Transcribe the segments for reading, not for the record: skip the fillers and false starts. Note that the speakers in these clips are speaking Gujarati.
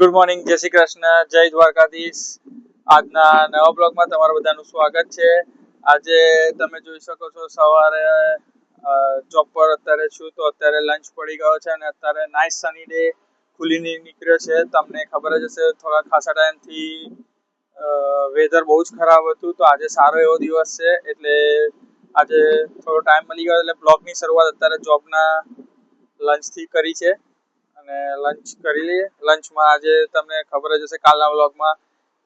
ગુડ મોર્નિંગ, જય શ્રી કૃષ્ણ, જય દ્વારકાધીશ. આજના નવા બ્લોગમાં તમારું બધાનું સ્વાગત છે. આજે તમે જોઈ શકો છો સવારે જોબ પર અત્યારે છું તો અત્યારે લંચ પડી ગયો છે અને અત્યારે નાઇસ સની ડે ખુલીને નીકળ્યો છે. તમને ખબર જ હશે થોડા ખાસા ટાઈમથી વેધર બહુ જ ખરાબ હતું, તો આજે સારો એવો દિવસ છે એટલે આજે થોડો ટાઈમ મળી ગયો એટલે બ્લોગની શરૂઆત અત્યારે જોબના લંચથી કરી છે. અને લંચ કરી લઈએ. લંચમાં આજે તમને ખબર જ હશે કાલના વ્લોગમાં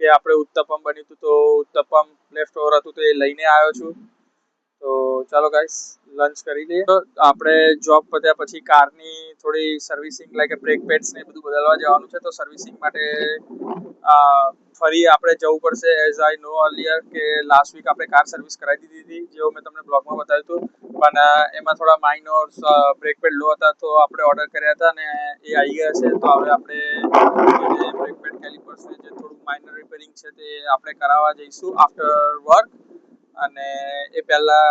કે આપણે ઉત્તપમ બન્યું હતું, તો ઉત્તપમ લેફ્ટ ઓવર હતું તો એ લઈને આવ્યો છું. તો ચાલો ગાઈસ લંચ કરી લઈએ. તો આપણે જોબ પત્યા પછી કારની થોડી સર્વિસિંગ લાઈક બ્રેક પેડ્સ ને બધું બદલવા જવાનું છે, તો સર્વિસિંગ માટે ફરી આપણે જવું પડશે. એઝ આઈ નો અર્લિયર કે લાસ્ટ વીક આપણે કાર સર્વિસ કરાવી દીધી હતી, જેવું મેં તમને બ્લોગમાં બતાવ્યું હતું, પણ એમાં થોડા માઇનોર બ્રેક પેડ લો હતા તો આપણે ઓર્ડર કર્યા હતા અને એ આવી ગયા છે. તો હવે આપણે બ્રેક પેડ કેલિપર્સ જે થોડું માઇનર રિપેરિંગ છે તે આપણે કરાવવા જઈશું આફ્ટર વર્ક. અને એ પહેલા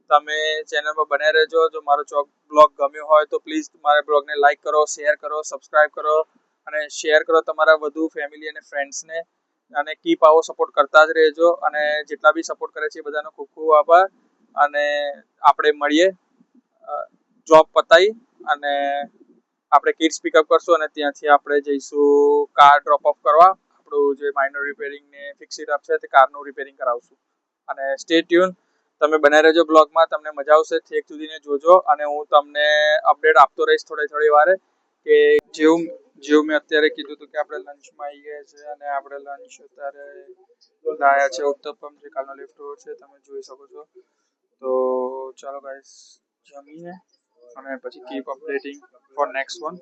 તમે ચેનલમાં બન્યા રહેજો. જો મારો બ્લોગ ગમ્યો હોય તો પ્લીઝ મારા બ્લોગને લાઈક કરો, શેર કરો, સબસ્ક્રાઇબ કરો અને શેર કરો તમારા વધુ ફેમિલી અને ફ્રેન્ડ્સને. અને કીપ આવો સપોર્ટ કરતા જ રહેજો. અને જેટલા બી સપોર્ટ કરે છે એ બધાનો ખૂબ ખૂબ આભાર. અને આપણે મળીએ જોબ પતાવી અને આપણે કિડ્સ પિકઅપ કરશું અને ત્યાંથી આપણે જઈશું કાર ડ્રોપ ઓફ કરવા. આપણું જે માઇનર રિપેરિંગ ને ફિક્સ ઇટ અપ છે તે કારનું રિપેરિંગ કરાવશું. અને સ્ટે ટ્યુન, તમે બનાવી રહેજો બ્લોગમાં, તમને મજા આવશે. છેક સુધીને જોજો અને હું તમને અપડેટ આપતો રહીશ થોડી વારે કે જેવું મેં અત્યારે કીધું હતું કે આપણે લંચમાં આવી ગયા છે અને આપણે લંચ અત્યારે લાયા છે ઉત્તપમ, જે કાલનો લેફ્ટ ઓવર છે તમે જોઈ શકો છો. તો ચાલો ગાઈસ જમીને અને પછી keep updating for next one.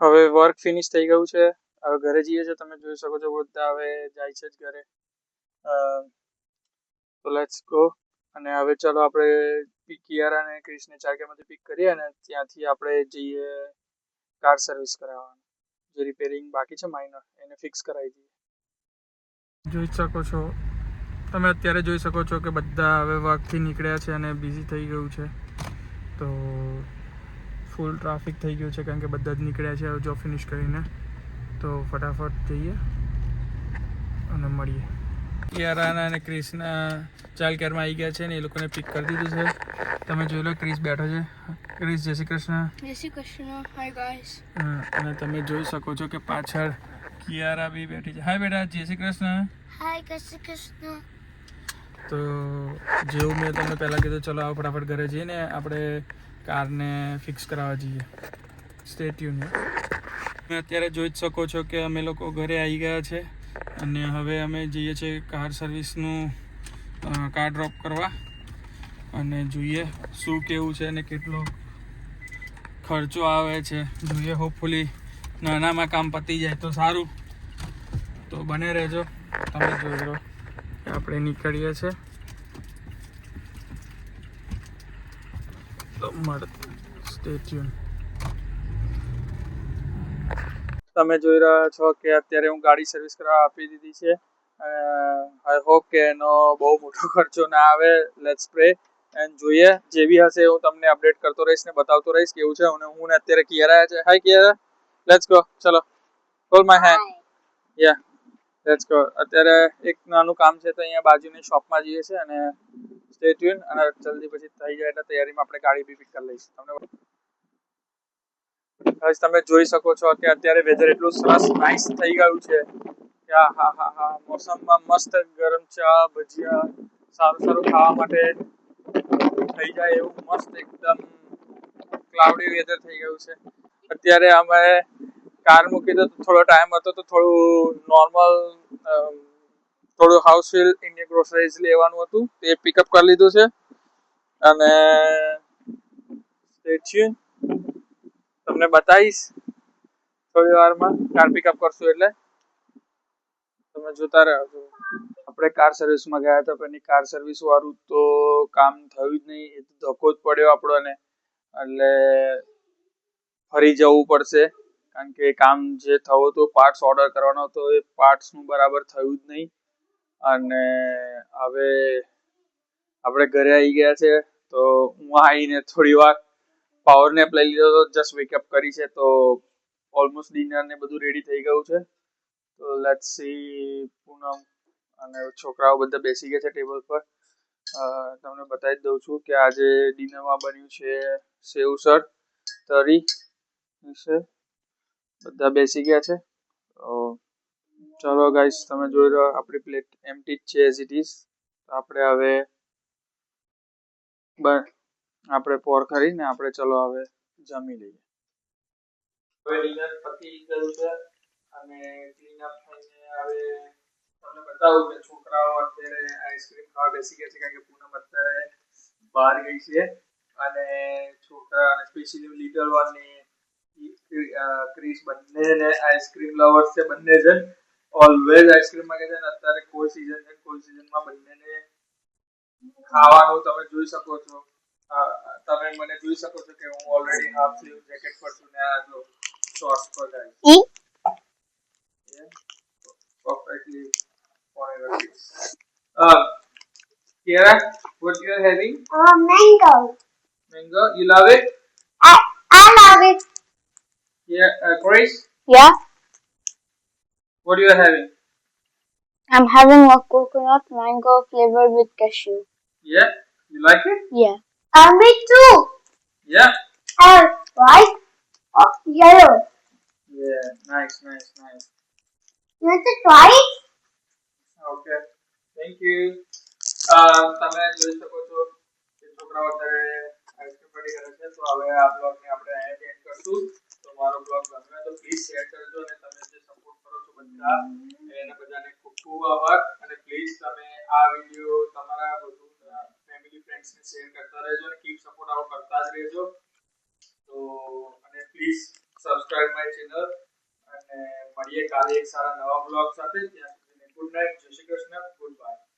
હવે વર્ક ફિનિશ થઈ ગયું છે, હવે ઘરે જઈએ છીએ. તમે જોઈ શકો છો બધા હવે જાય છે જ ઘરે. તો લેટ્સ ગો. અને હવે ચાલો આપણે કિયારા અને ક્રિશને ચારગામાંથી પિક કરીએ અને ત્યાંથી આપણે જઈએ કાર સર્વિસ કરાવવાનું. જે રિપેરિંગ બાકી છે માઇનર એને ફિક્સ કરાવી દઈએ. જોઈ શકો છો તમે અત્યારે જોઈ શકો છો કે બધા હવે વર્કથી નીકળ્યા છે અને બિઝી થઈ ગયું છે. તો ફૂલ ટ્રાફિક થઈ ગયું છે કારણ કે બધા જ નીકળ્યા છે જોબ ફિનિશ કરીને. તો ફટાફટ જઈએ અને મળીએ. કિયારાના અને ક્રિશના ચાઇલ્ડ કેરમાં આવી ગયા છે ને એ લોકોને પિક કરી દીધું છે. તમે જોઈ લો ક્રિશ બેઠો છે. ક્રિશ જય શ્રી કૃષ્ણ. જય શ્રી કૃષ્ણ. Hi guys. અને તમે જોઈ શકો છો કે પાછળ કિયારા બી બેઠી છે. હાય બેટા, જય શ્રી કૃષ્ણ. હાય જય શ્રી કૃષ્ણ. તો જેવું મેં તમને પહેલાં કીધું, ચલો આવો ફટાફટ ઘરે જઈને આપણે કારને ફિક્સ કરાવવા જઈએ. Stay tune. તમે અત્યારે જોઈ જ શકો છો કે અમે લોકો ઘરે આવી ગયા છે અને હવે અમે જઈએ છીએ કાર સર્વિસનું કાર ડ્રોપ કરવા અને જોઈએ શું કેવું છે અને કેટલો ખર્ચો આવે છે. જોઈએ, હોપફુલી નાનામાં કામ પતી જાય તો સારું. તો બને રહેજો. તમે જોઈ લો આપણે નીકળીએ છીએ. તો સ્ટે ટ્યુન. તમે જોઈ રહ્યા છો કે અત્યારે હું ગાડી સર્વિસ કરવા આપી દીધી છે. આઈ હોપ કે એનો બહુ મોટો ખર્ચો ના આવે. લેટ્સ પ્રે એન્ડ જોઈએ જે બી હશે હું તમને અપડેટ કરતો રહીશ ને બતાવતો રહીશ કેવું છે. અને હું ને અત્યારે કિયારા છે. હાય કિયારા, લેટ્સ ગો. ચલો hold my hand. Yeah let's go. અત્યારે એક નાનું કામ છે તો અહીંયા બાજુની શોપમાં જઈએ છીએ અને સ્ટે ટ્યુન. અને જલ્દી પછી થઈ જાય એટલે તૈયારીમાં આપણે ગાડી બી પિક કરી લઈશું. તમે જોઈ શકો છો કે અત્યારે વેધર એટલું સરસ નાઇસ થઈ ગયું છે કે હા મોસમમાં મસ્ત ગરમ ચા ભજીયા સારું ખાવા માટે થઈ જાય એવું મસ્ત એકદમ ક્લાઉડી વેધર થઈ ગયું છે. અત્યારે અમે કાર મૂકી તો થોડો ટાઈમ હતો તો થોડું નોર્મલ થોડું હાઉસફિલ ઇન્ડિયન ગ્રોસરીઝ લેવાનું હતું, તે પિકઅપ કરી લીધું છે. અને તમને બતાવીશ થોડી વારમાં કાર પિકઅપ કરશું એટલે તમે જોતા રહેજો. આપણે કાર સર્વિસમાં ગયા હતા પણ કાર સર્વિસ વાળું તો કામ થયું જ નહીં. એ તો ધક્કો જ પડ્યો આપણને. એટલે ફરી જવું પડશે કારણ કે કામ જે થયું હતું પાર્ટ્સ ઓર્ડર કરવાનો હતો એ પાર્ટ્સનું બરાબર થયું જ નહીં. અને હવે આપણે ઘરે આવી ગયા છે. તો હું આવીને થોડી વાર પાવર નેપ લઈ લીધો હતો, જસ્ટ વેકઅપ કરી છે. તો ઓલમોસ્ટ ડિનર ને બધું રેડી થઈ ગયું છે. તો લેટ્સ સી પૂનમ અને છોકરાઓ બધા બેસી ગયા છે ટેબલ પર. તમને બતાવી દઉં છું કે આજે ડિનરમાં બન્યું છે સેવસર તરી છે. બધા બેસી ગયા છે. ચલો ગાઈસ, તમે જોઈ રહ્યો આપણી પ્લેટ એમ્પ્ટી જ છે એઝ ઇટ ઇઝ. આપણે હવે આપણે પોર કરીને આપણે ચલો હવે જમી લઈએ. હવે ડિનર પતી ગયું છે અને ક્લીન અપ થઈને હવે તમને બતાવું કે છોકરાઓ અત્યારે આઈસ્ક્રીમ ખાવા બેસી ગયા છે, કારણ કે પૂનમ અત્યારે બહાર ગઈ છે અને છોકરા અને સ્પેશિયલી લિટલ વન ને ક્રિસ બંનેને આઈસ્ક્રીમ લવર્સ છે. બંને જણ ઓલવેઝ આઈસ્ક્રીમ માંગે છે અને અત્યારે કોઈ સિઝનમાં બંનેને ખાવાનું તમે જોઈ શકો છો. તમે મને જોઈ શકો છો કે હું ઓલરેડી હાફ સ્લીવ જેકેટ પર છું ને આ જો શોર્ટ્સ પર જાય perfectly forever. Kiara, what you are having? Mango. Mango, you love it? I love it. Yeah, Chris, Yeah. what you are having? I'm having a coconut mango flavored with cashew. Yeah, you like it? Yeah. Me too. Yeah. White or yellow? Yeah, nice. You want to try it? Okay, thank you. તમે જોઈ શકો છો કે છોકરાઓ અત્યારે આઈસ્ક્રીમ પાર્ટી કરે છે. તો હવે આ બ્લોગને આપણે અહીંયા એન્ડ કરશું. તો મારો બ્લોગ ગમે તો પ્લીઝ શેર કરજો અને તમે જે સપોર્ટ કરો છો બધા એને બધાને ખૂબ ખૂબ આભાર. અને પ્લીઝ તમે આ વિડીયો તમારા બધું ફેમિલી ફ્રેન્ડ્સને શેર કરતા રહેજો અને કીપ સપોર્ટ આવો કરતા જ રહેજો. તો અને પ્લીઝ સબસ્ક્રાઇબ માય ચેનલ અને મળીએ કાલે એક સારા નવા બ્લોગ સાથે. ત્યાં